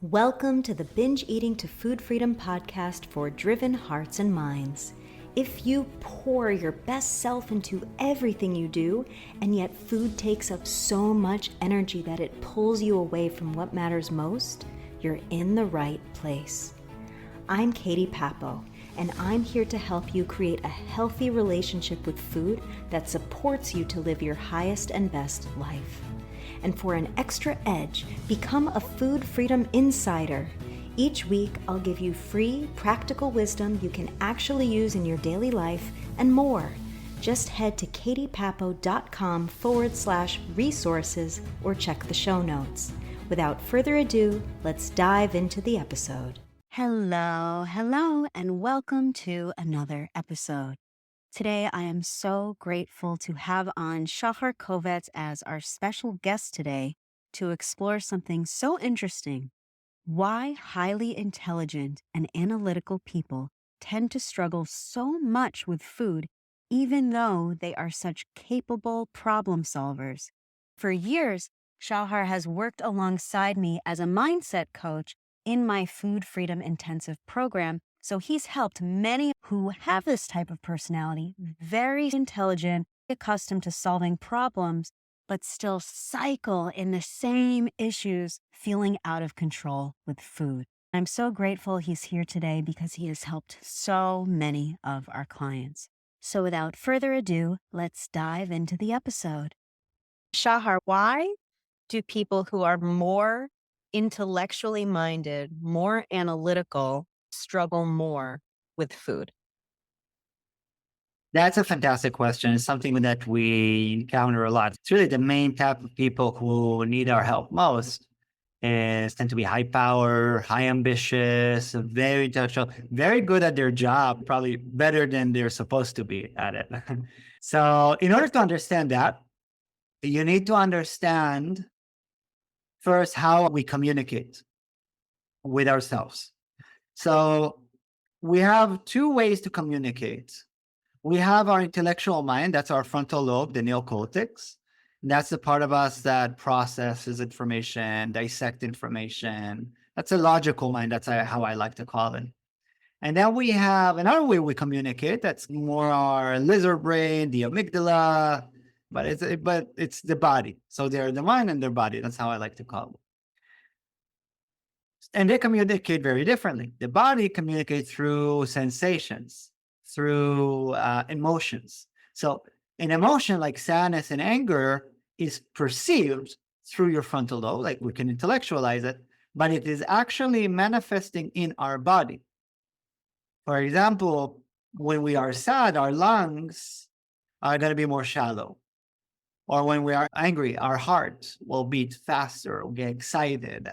Welcome to the Binge Eating to Food Freedom podcast for driven hearts and minds. If you pour your best self into everything you do, and yet food takes up so much energy that it pulls you away from what matters most, you're in the right place. I'm Katie Papo, and I'm here to help you create a healthy relationship with food that supports you to live your highest and best life. And for an extra edge, become a food freedom insider. Each week, I'll give you free, practical wisdom you can actually use in your daily life and more. Just head to katiepapo.com/resources or check the show notes. Without further ado, let's dive into the episode. Hello, and welcome to another episode. Today, I am so grateful to have on Shahar Kovetz as our special guest today to explore something so interesting: why highly intelligent and analytical people tend to struggle so much with food, even though they are such capable problem solvers. For years, Shahar has worked alongside me as a mindset coach in my Food Freedom Intensive program. So he's helped many who have this type of personality, very intelligent, accustomed to solving problems, but still cycle in the same issues, feeling out of control with food. I'm so grateful he's here today because he has helped so many of our clients. So without further ado, let's dive into the episode. Shahar, why do people who are more intellectually minded, more analytical, struggle more with food? That's a fantastic question. It's something that we encounter a lot. It's really the main type of people who need our help most is tend to be high power, high ambitious, very intellectual, very good at their job, probably better than they're supposed to be at it. So in order to understand that, you need to understand first how we communicate with ourselves. So we have two ways to communicate. We have our intellectual mind, that's our frontal lobe, the neocortex. That's the part of us that processes information, dissect information. That's a logical mind, that's how I like to call it. And then we have another way we communicate, that's more our lizard brain, the amygdala, but it's the body. So they're the mind and their body, that's how I like to call it. And they communicate very differently. The body communicates through sensations, through emotions. So an emotion like sadness and anger is perceived through your frontal lobe, like we can intellectualize it, but it is actually manifesting in our body. For example, when we are sad, our lungs are going to be more shallow. Or when we are angry, our heart will beat faster, we'll get excited.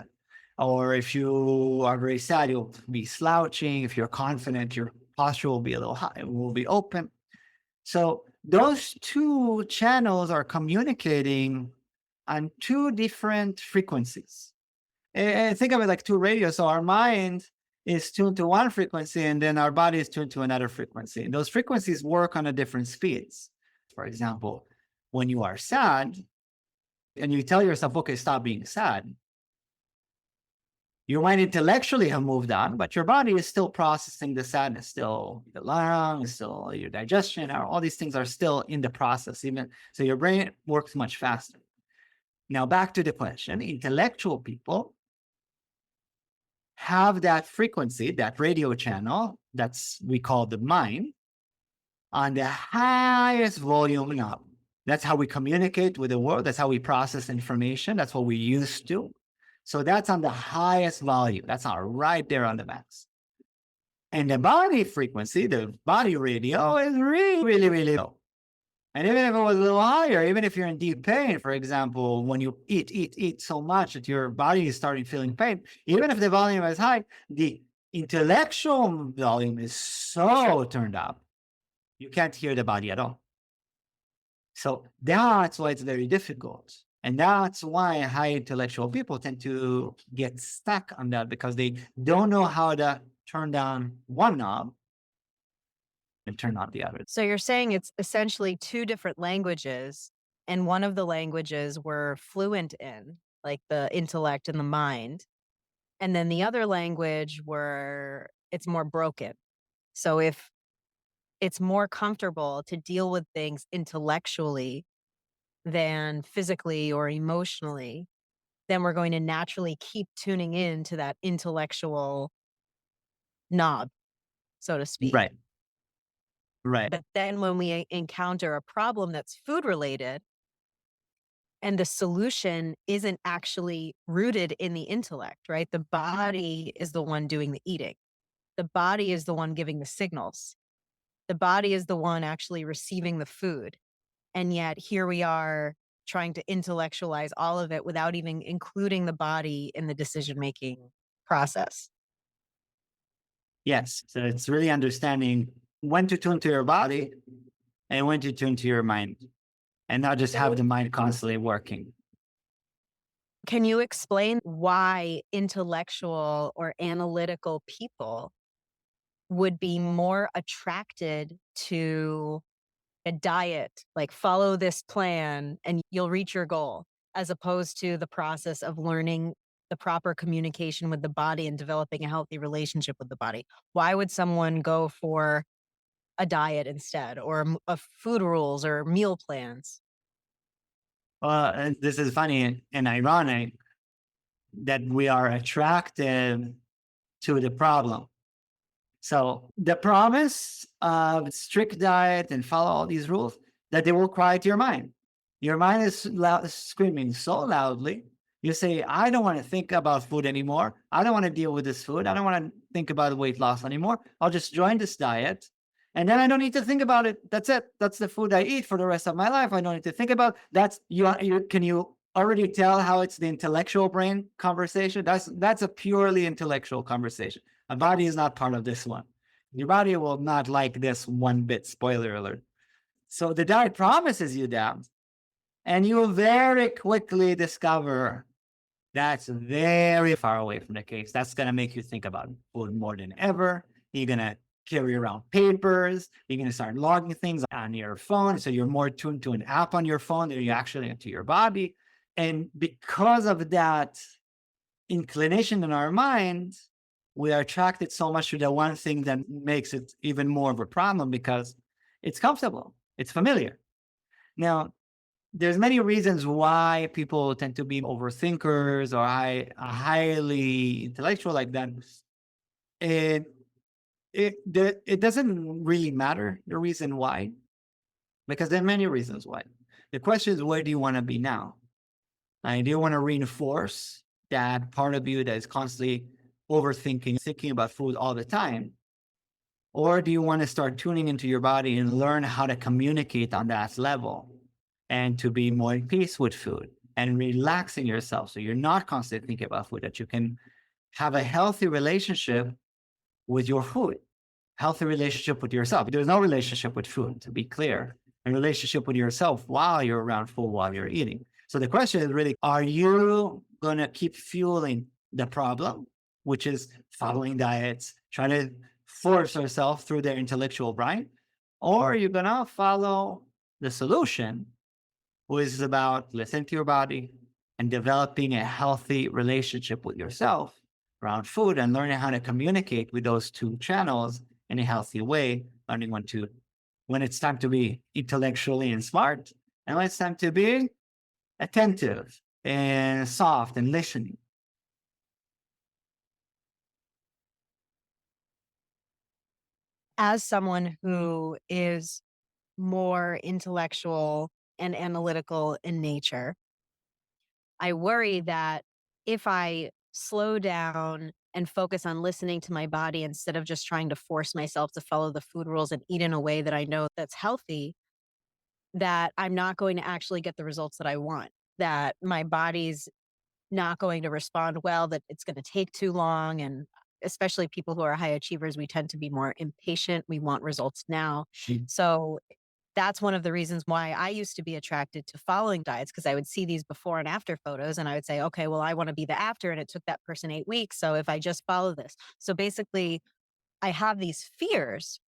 Or if you are very sad, you'll be slouching. If you're confident, your posture will be a little high, it will be open. So those two channels are communicating on two different frequencies. And think of it like two radios. So our mind is tuned to one frequency and then our body is tuned to another frequency. And those frequencies work on a different speeds. For example, when you are sad and you tell yourself, okay, stop being sad, you might intellectually have moved on, but your body is still processing the sadness, still the lungs, still your digestion, all these things are still in the process, even so your brain works much faster. Now back to the question, intellectual people have that frequency, that radio channel, that's we call the mind, on the highest volume knob. That's how we communicate with the world. That's how we process information. That's what we used to. So that's on the highest volume. That's right there on the max. And the body frequency, the body radio is really, really, really low. And even if it was a little higher, even if you're in deep pain, for example, when you eat so much that your body is starting feeling pain, even if the volume is high, the intellectual volume is so turned up, you can't hear the body at all. So that's why it's very difficult. And that's why high intellectual people tend to get stuck on that because they don't know how to turn down one knob and turn on the other. So you're saying it's essentially two different languages, and one of the languages we're fluent in, like the intellect and the mind, And then the other language where it's more broken. So if it's more comfortable to deal with things intellectually than physically or emotionally, then we're going to naturally keep tuning in to that intellectual knob, so to speak. Right. Right. But then when we encounter a problem that's food related and the solution isn't actually rooted in the intellect, right? The body is the one doing the eating. The body is the one giving the signals. The body is the one actually receiving the food. And yet here we are trying to intellectualize all of it without even including the body in the decision-making process. Yes. So it's really understanding when to tune to your body and when to tune to your mind, and not just have the mind constantly working. Can you explain why intellectual or analytical people would be more attracted to a diet, like follow this plan and you'll reach your goal, as opposed to the process of learning the proper communication with the body and developing a healthy relationship with the body? Why would someone go for a diet instead, or food rules or meal plans? And this is funny and ironic that we are attracted to the problem. So the promise of strict diet and follow all these rules, that they will quiet your mind. Your mind is screaming so loudly. You say, I don't want to think about food anymore. I don't want to deal with this food. I don't want to think about weight loss anymore. I'll just join this diet. And then I don't need to think about it. That's it. That's the food I eat for the rest of my life. I don't need to think about. That's can you already tell how it's the intellectual brain conversation? That's a purely intellectual conversation. My body is not part of this one. Your body will not like this one bit. Spoiler alert. So the diet promises you that, and you will very quickly discover that's very far away from the case. That's going to make you think about food more than ever. You're going to carry around papers. You're going to start logging things on your phone. So you're more tuned to an app on your phone than you actually into your body. And because of that inclination in our mind, we are attracted so much to the one thing that makes it even more of a problem, because it's comfortable, it's familiar. Now, there's many reasons why people tend to be overthinkers or highly intellectual like that. And it doesn't really matter the reason why, because there are many reasons why. The question is, where do you want to be now? Do you want to reinforce that part of you that is constantly overthinking, thinking about food all the time? Or do you want to start tuning into your body and learn how to communicate on that level and to be more in peace with food and relaxing yourself so you're not constantly thinking about food, that you can have a healthy relationship with your food, healthy relationship with yourself? There's no relationship with food, to be clear, a relationship with yourself while you're around food, while you're eating. So the question is really, are you going to keep fueling the problem, which is following diets, trying to force yourself through their intellectual brain? Or are you going to follow the solution, which is about listening to your body and developing a healthy relationship with yourself around food and learning how to communicate with those two channels in a healthy way, learning when it's time to be intellectually and smart, and when it's time to be attentive and soft and listening. As someone who is more intellectual and analytical in nature, I worry that if I slow down and focus on listening to my body instead of just trying to force myself to follow the food rules and eat in a way that I know that's healthy, that I'm not going to actually get the results that I want, that my body's not going to respond well, that it's going to take too long. And especially people who are high achievers, we tend to be more impatient. We want results now. So that's one of the reasons why I used to be attracted to following diets, because I would see these before and after photos and I would say, okay, well, I want to be the after. And it took that person 8 weeks. So if I just follow this. So basically, I have these fears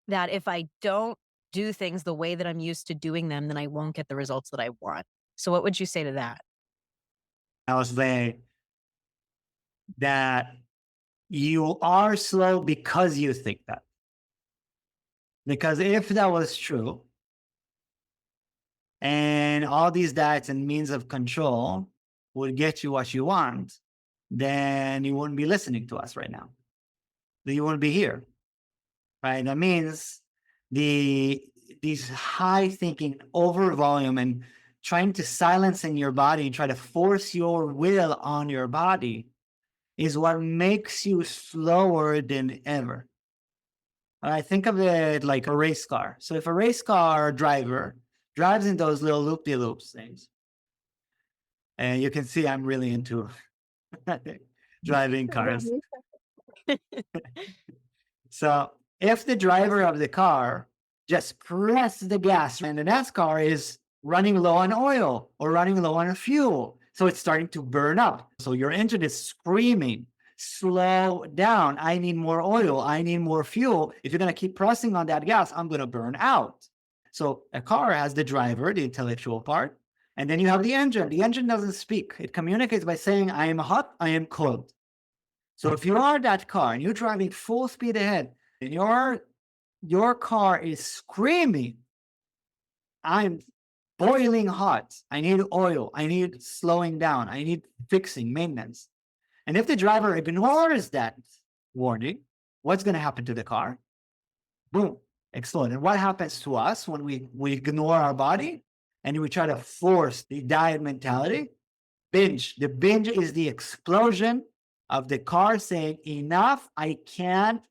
that if I don't do things the way that I'm used to doing them, then I won't get the results that I want. So what would you say to that? I was very that you are slow because you think that. Because if that was true, and all these diets and means of control would get you what you want, then you wouldn't be listening to us right now. Then you wouldn't be here, right? That means these high thinking, over volume, and trying to silence in your body and try to force your will on your body is what makes you slower than ever. I think of it like a race car. So if a race car driver drives in those little loop-de-loops things, and you can see I'm really into driving cars. So if the driver of the car just presses the gas and the NASCAR is running low on oil or running low on fuel, so it's starting to burn up. So your engine is screaming, slow down. I need more oil. I need more fuel. If you're going to keep pressing on that gas, I'm going to burn out. So a car has the driver, the intellectual part, and then you have the engine. The engine doesn't speak. It communicates by saying, I am hot, I am cold. So if you are that car and you're driving full speed ahead and your car is screaming, I'm boiling hot, I need oil, I need slowing down, I need fixing, maintenance. And if the driver ignores that warning, what's going to happen to the car? Boom, explode. And what happens to us when we ignore our body and we try to force the diet mentality? Binge. The binge is the explosion of the car saying, enough, I can't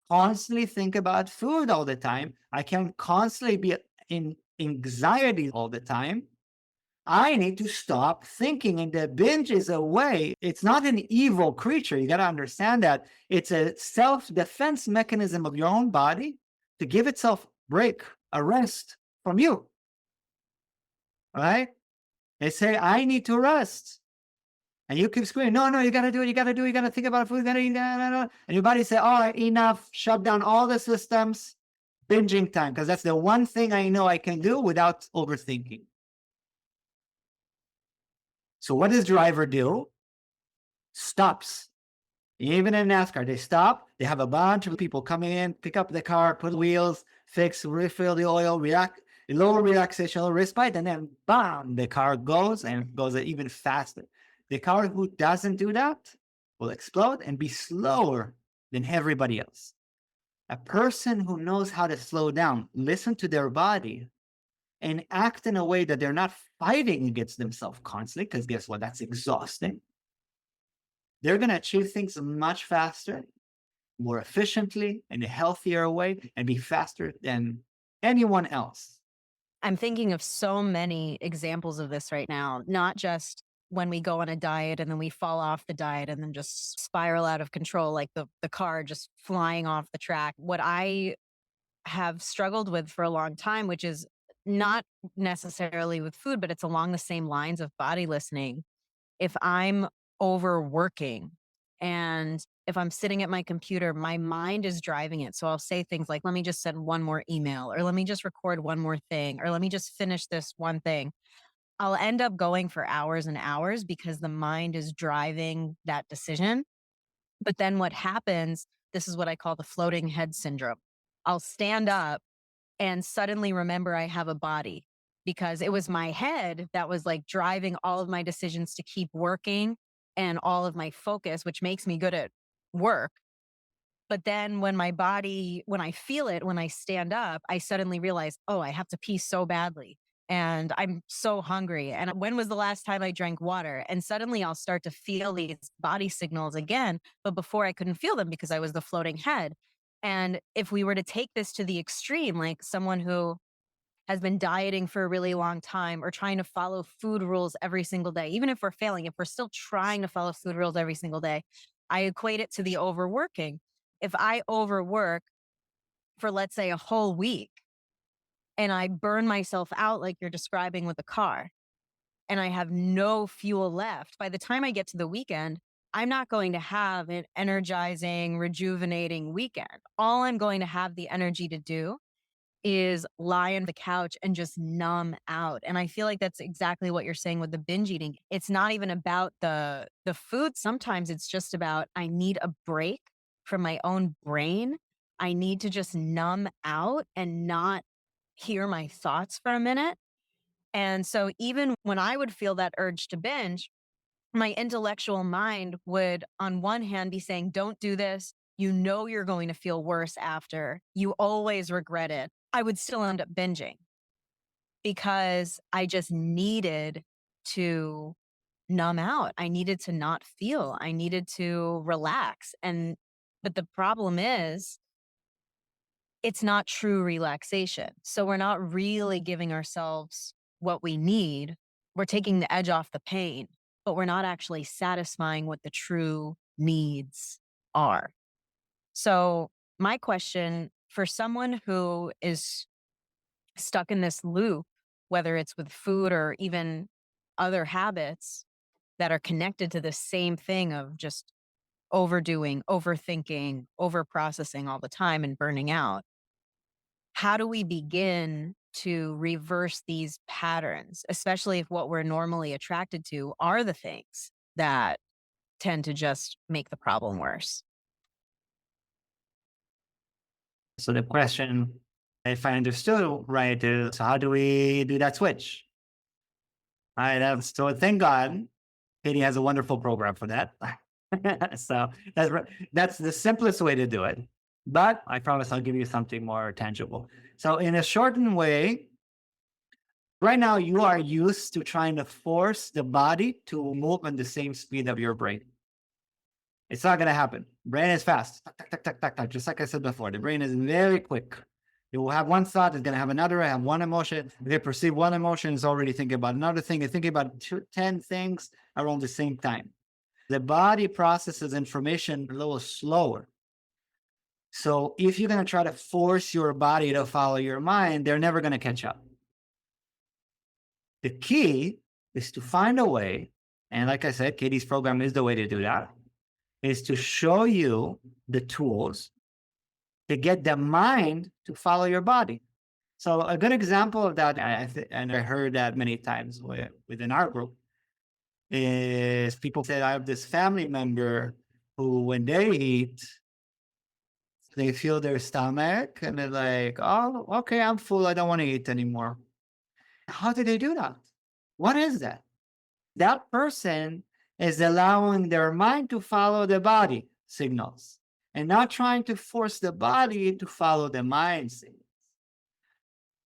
constantly think about food all the time. I can't constantly be in anxiety all the time. I need to stop thinking. And the binge is a way, it's not an evil creature. You got to understand that. It's a self-defense mechanism of your own body to give itself break, a rest from you. All right? They say, I need to rest. And you keep screaming, no, you got to do it. You got to do it. You got to think about food. You got to eat. And your body say, all right, enough. Shut down all the systems. Binging time. Because that's the one thing I know I can do without overthinking. So what does driver do? Stops. Even in NASCAR, they stop. They have a bunch of people coming in, pick up the car, put wheels, fix, refill the oil, react, lower relaxation, lower respite, and then bam, the car goes and goes even faster. The car who doesn't do that will explode and be slower than everybody else. A person who knows how to slow down, listen to their body, and act in a way that they're not fighting against themselves constantly, because guess what? That's exhausting. They're going to achieve things much faster, more efficiently, in a healthier way, and be faster than anyone else. I'm thinking of so many examples of this right now, not just when we go on a diet and then we fall off the diet and then just spiral out of control, like the car just flying off the track. What I have struggled with for a long time, which is not necessarily with food, but it's along the same lines of body listening. If I'm overworking and if I'm sitting at my computer, my mind is driving it. So I'll say things like, let me just send one more email, or let me just record one more thing, or let me just finish this one thing. I'll end up going for hours and hours because the mind is driving that decision. But then what happens, this is what I call the floating head syndrome. I'll stand up and suddenly remember I have a body, because it was my head that was like driving all of my decisions to keep working and all of my focus, which makes me good at work. But then when my body, when I feel it, when I stand up, I suddenly realize, oh, I have to pee so badly. And I'm so hungry. And when was the last time I drank water? And suddenly I'll start to feel these body signals again. But before I couldn't feel them because I was the floating head. And if we were to take this to the extreme, like someone who has been dieting for a really long time or trying to follow food rules every single day, even if we're failing, if we're still trying to follow food rules every single day, I equate it to the overworking. If I overwork for, let's say, a whole week and I burn myself out like you're describing with a car, and I have no fuel left, by the time I get to the weekend, I'm not going to have an energizing, rejuvenating weekend. All I'm going to have the energy to do is lie on the couch and just numb out. And I feel like that's exactly what you're saying with the binge eating. It's not even about the food. Sometimes it's just about, I need a break from my own brain. I need to just numb out and not hear my thoughts for a minute. And so even when I would feel that urge to binge, my intellectual mind would, on one hand, be saying, don't do this. You know, you're going to feel worse after. You always regret it. I would still end up binging because I just needed to numb out. I needed to not feel. I needed to relax. But the problem is, it's not true relaxation. So we're not really giving ourselves what we need. We're taking the edge off the pain, but we're not actually satisfying what the true needs are. So my question for someone who is stuck in this loop, whether it's with food or even other habits that are connected to the same thing of just overdoing, overthinking, overprocessing all the time and burning out, how do we begin to reverse these patterns, especially if what we're normally attracted to are the things that tend to just make the problem worse? So the question, if I understood right, is how do we do that switch? So thank God, Katie has a wonderful program for that. So that's the simplest way to do it. But I promise I'll give you something more tangible. So in a shortened way, right now you are used to trying to force the body to move at the same speed of your brain. It's not going to happen. Brain is fast. Tuck, tuck, tuck, tuck, tuck, tuck. Just like I said before, the brain is very quick. You will have one thought, it's going to have another, have one emotion. If they perceive one emotion, it's already thinking about another thing. It's thinking about 10 things around the same time. The body processes information a little slower. So if you're going to try to force your body to follow your mind, they're never going to catch up. The key is to find a way, and like I said, Katie's program is the way to do that, is to show you the tools to get the mind to follow your body. So a good example of that, and I heard that many times within our group, is people say, I have this family member who, when they eat, they feel their stomach and they're like, oh, okay, I'm full. I don't want to eat anymore. How do they do that? What is that? That person is allowing their mind to follow the body signals and not trying to force the body to follow the mind signals.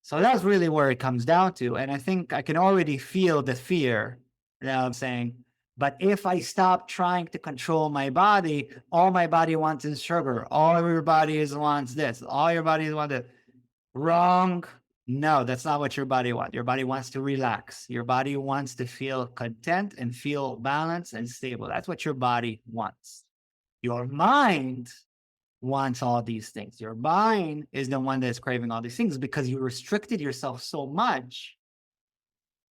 So that's really where it comes down to. And I think I can already feel the fear that I'm saying, but if I stop trying to control my body, all my body wants is sugar. All your body wants this. All your body wants it. Wrong. No, that's not what your body wants. Your body wants to relax. Your body wants to feel content and feel balanced and stable. That's what your body wants. Your mind wants all these things. Your mind is the one that's craving all these things because you restricted yourself so much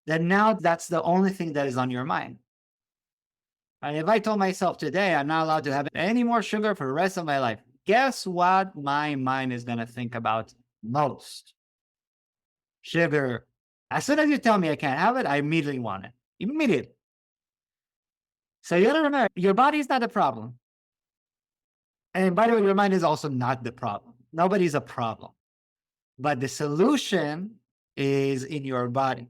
that now that's the only thing that is on your mind. And if I told myself today I'm not allowed to have any more sugar for the rest of my life, guess what my mind is going to think about most? Sugar. As soon as you tell me I can't have it, I immediately want it. Immediately. So you gotta remember, your body is not the problem. And by the way, your mind is also not the problem. Nobody's a problem. But the solution is in your body,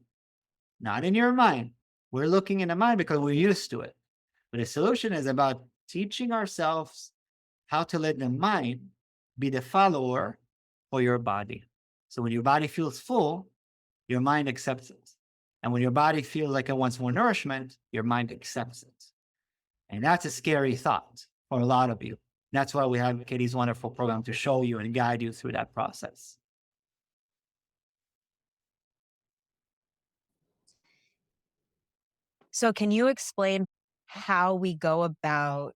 not in your mind. We're looking in the mind because we're used to it. But the solution is about teaching ourselves how to let the mind be the follower for your body. So when your body feels full, your mind accepts it. And when your body feels like it wants more nourishment, your mind accepts it. And that's a scary thought for a lot of you. That's why we have Katie's wonderful program to show you and guide you through that process. So can you explain how we go about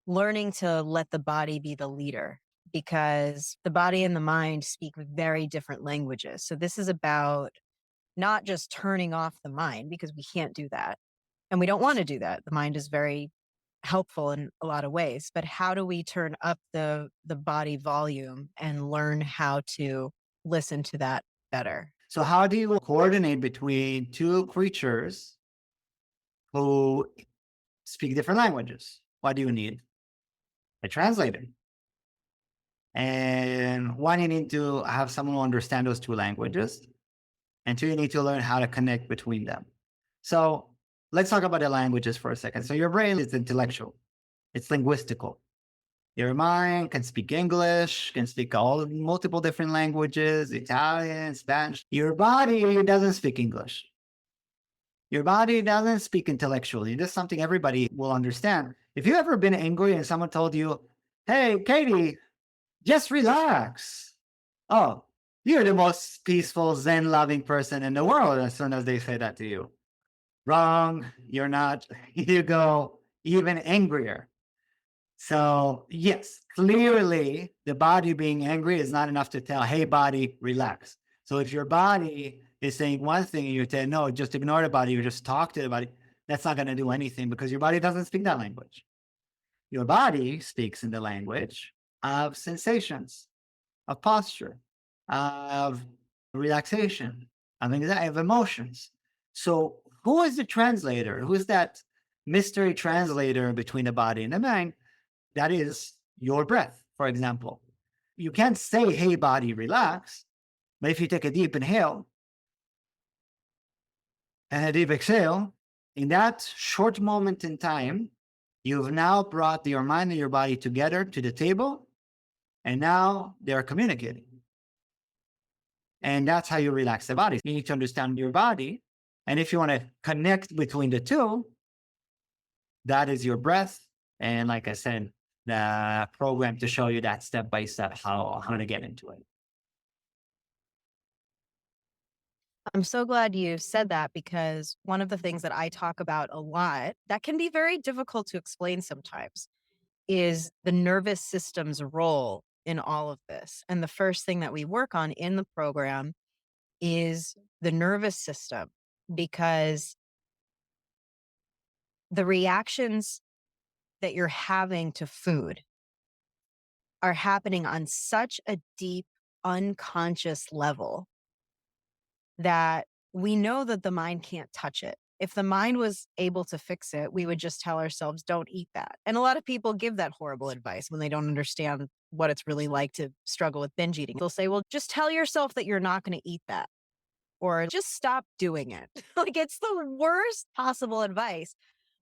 learning to let the body be the leader? Because the body and the mind speak very different languages. So this is about not just turning off the mind, because we can't do that. And we don't want to do that. The mind is very helpful in a lot of ways. But how do we turn up the body volume and learn how to listen to that better? So, how do you coordinate between two creatures who speak different languages? What do you need? A translator. And one, you need to have someone who understands those two languages. And two, you need to learn how to connect between them. So let's talk about the languages for a second. So your brain is intellectual, it's linguistical. Your mind can speak English, can speak all multiple different languages, Italian, Spanish. Your body doesn't speak English. Your body doesn't speak intellectually. This is something everybody will understand. If you've ever been angry and someone told you, hey, Katie, just relax. Oh, you're the most peaceful, Zen loving person in the world as soon as they say that to you. Wrong. You're not. You go even angrier. So, yes, clearly the body being angry is not enough to tell, hey, body, relax. So, if your body is saying one thing and you say, no, just ignore the body, you just talk to the body, that's not going to do anything because your body doesn't speak that language. Your body speaks in the language of sensations, of posture, of relaxation, of anxiety, of emotions. So, who is the translator? Who's that mystery translator between the body and the mind? That is your breath, for example. You can't say, hey, body, relax. But if you take a deep inhale and a deep exhale, in that short moment in time, you've now brought your mind and your body together to the table, and now they're communicating. And that's how you relax the body. You need to understand your body. And if you want to connect between the two, that is your breath. And like I said, the program to show you that step by step how to get into it. I'm so glad you said that because one of the things that I talk about a lot that can be very difficult to explain sometimes is the nervous system's role in all of this. And the first thing that we work on in the program is the nervous system because the reactions that you're having to food are happening on such a deep, unconscious level that we know that the mind can't touch it. If the mind was able to fix it, we would just tell ourselves, don't eat that. And a lot of people give that horrible advice when they don't understand what it's really like to struggle with binge eating. They'll say, well, just tell yourself that you're not going to eat that or just stop doing it. Like it's the worst possible advice,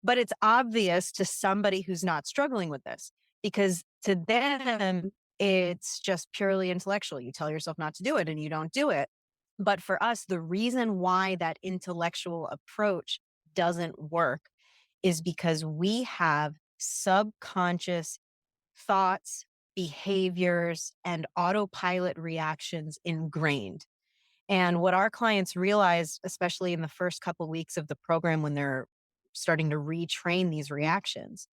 but it's obvious to somebody who's not struggling with this because to them, it's just purely intellectual. You tell yourself not to do it and you don't do it. But for us, the reason why that intellectual approach doesn't work is because we have subconscious thoughts, behaviors, and autopilot reactions ingrained. And what our clients realize, especially in the first couple weeks of the program when they're starting to retrain these reactions,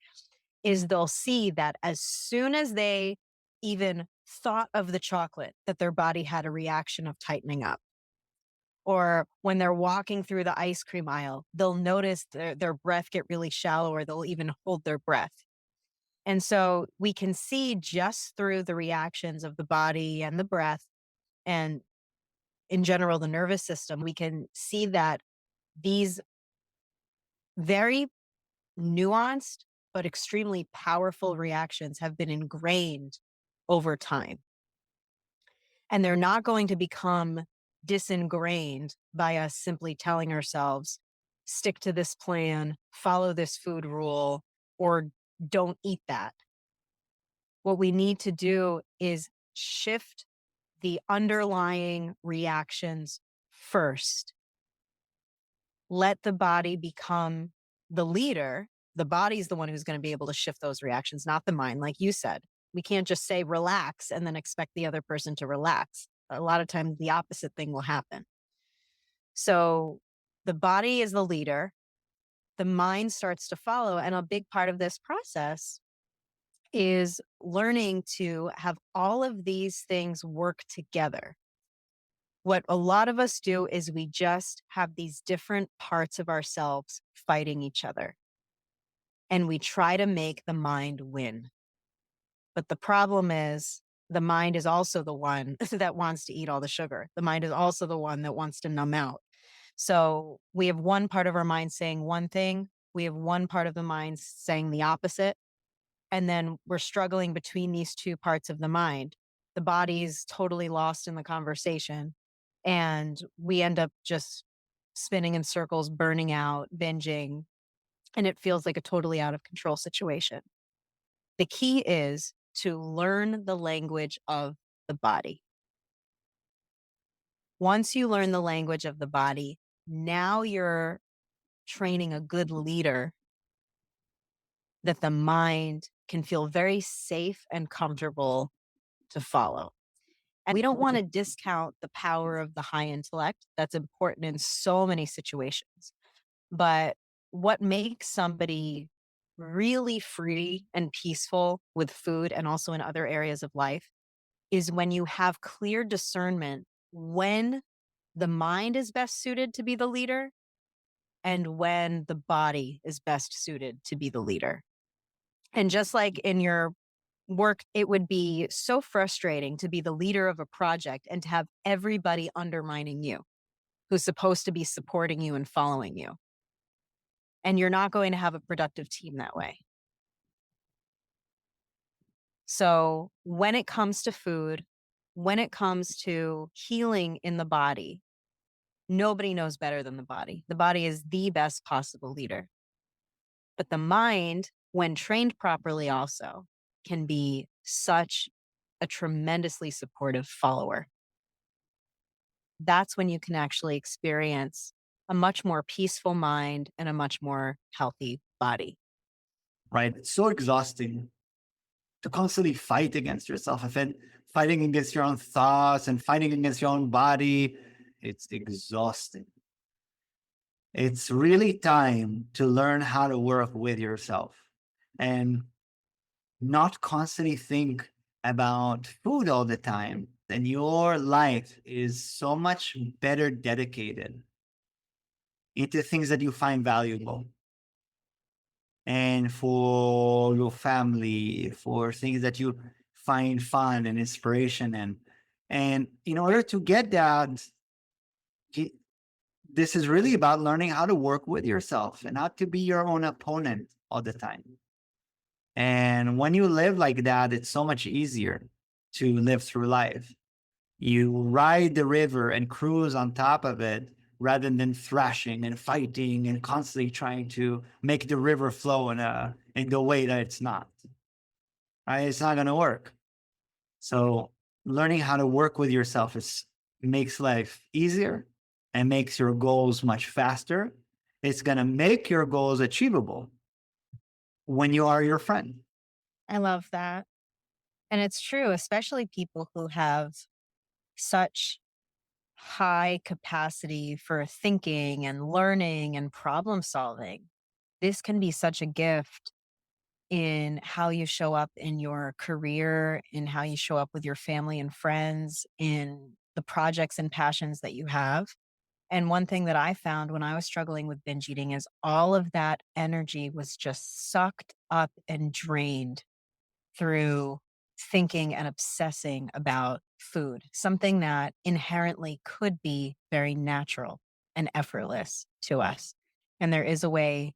is they'll see that as soon as they even thought of the chocolate, that their body had a reaction of tightening up. Or when they're walking through the ice cream aisle, they'll notice their breath get really shallow or they'll even hold their breath. And so we can see just through the reactions of the body and the breath and in general, the nervous system, we can see that these very nuanced but extremely powerful reactions have been ingrained over time. And they're not going to become disingrained by us simply telling ourselves, stick to this plan, follow this food rule, or don't eat that. What we need to do is shift the underlying reactions first. Let the body become the leader. The body's the one who's going to be able to shift those reactions, not the mind. Like you said, we can't just say relax and then expect the other person to relax. A lot of times the opposite thing will happen. So the body is the leader. The mind starts to follow. And a big part of this process is learning to have all of these things work together. What a lot of us do is we just have these different parts of ourselves fighting each other. and we try to make the mind win. But the problem is the mind is also the one that wants to eat all the sugar. The mind is also the one that wants to numb out. So we have one part of our mind saying one thing, we have one part of the mind saying the opposite. And then we're struggling between these two parts of the mind. The body's totally lost in the conversation. And we end up just spinning in circles, burning out, binging. And it feels like a totally out of control situation. The key is to learn the language of the body. Once you learn the language of the body, now you're training a good leader that the mind can feel very safe and comfortable to follow. And we don't want to discount the power of the high intellect. That's important in so many situations. But what makes somebody really free and peaceful with food and also in other areas of life is when you have clear discernment when the mind is best suited to be the leader and when the body is best suited to be the leader. And just like in your work, it would be so frustrating to be the leader of a project and to have everybody undermining you who's supposed to be supporting you and following you. And you're not going to have a productive team that way. So when it comes to food, when it comes to healing in the body, nobody knows better than the body. The body is the best possible leader. But the mind, when trained properly also, can be such a tremendously supportive follower. That's when you can actually experience a much more peaceful mind and a much more healthy body. Right? It's so exhausting to constantly fight against yourself. Fighting against your own thoughts and fighting against your own body, it's exhausting. It's really time to learn how to work with yourself and not constantly think about food all the time. Then your life is so much better dedicated into things that you find valuable and for your family, for things that you find fun and inspiration in. And in order to get that, this is really about learning how to work with yourself and not to be your own opponent all the time. And when you live like that, it's so much easier to live through life. You ride the river and cruise on top of it rather than thrashing and fighting and constantly trying to make the river flow in the way that it's not. Right? It's not going to work. So learning how to work with yourself makes life easier and makes your goals much faster. It's going to make your goals achievable when you are your friend. I love that. And it's true, especially people who have such high capacity for thinking and learning and problem solving. This can be such a gift in how you show up in your career, in how you show up with your family and friends, in the projects and passions that you have. And one thing that I found when I was struggling with binge eating is all of that energy was just sucked up and drained through thinking and obsessing about food, something that inherently could be very natural and effortless to us. And there is a way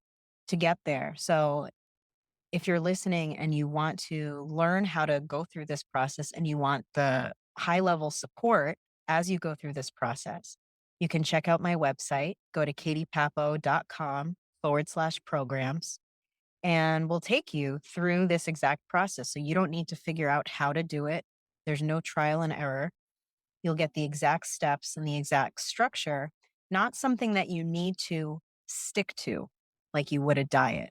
to get there. So if you're listening and you want to learn how to go through this process and you want the high level support as you go through this process, you can check out my website, go to katiepapo.com/programs, and we'll take you through this exact process. So you don't need to figure out how to do it. There's no trial and error. You'll get the exact steps and the exact structure, not something that you need to stick to like you would a diet,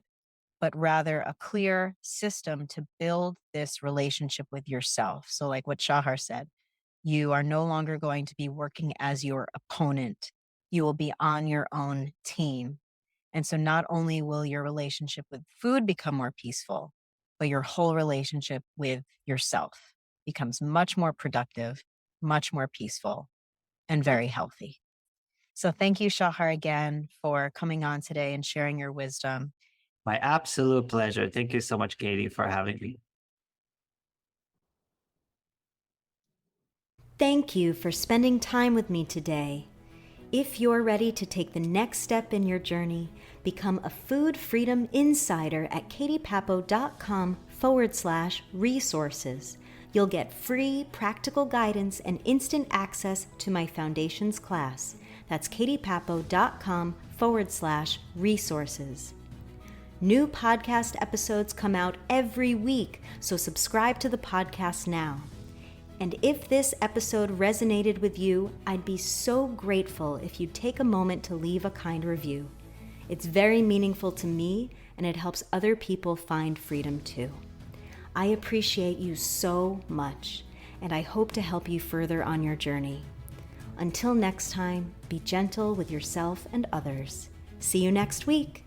but rather a clear system to build this relationship with yourself. So, like what Shahar said, you are no longer going to be working as your opponent. You will be on your own team. And so, not only will your relationship with food become more peaceful, but your whole relationship with yourself becomes much more productive, much more peaceful, and very healthy. So, thank you, Shahar, again for coming on today and sharing your wisdom. My absolute pleasure. Thank you so much, Katie, for having me. Thank you for spending time with me today. If you're ready to take the next step in your journey, become a food freedom insider at katiepapo.com/resources. You'll get free practical guidance and instant access to my foundations class. That's katiepapo.com/resources. New podcast episodes come out every week, so subscribe to the podcast now. And if this episode resonated with you, I'd be so grateful if you'd take a moment to leave a kind review. It's very meaningful to me, and it helps other people find freedom too. I appreciate you so much, and I hope to help you further on your journey. Until next time, be gentle with yourself and others. See you next week.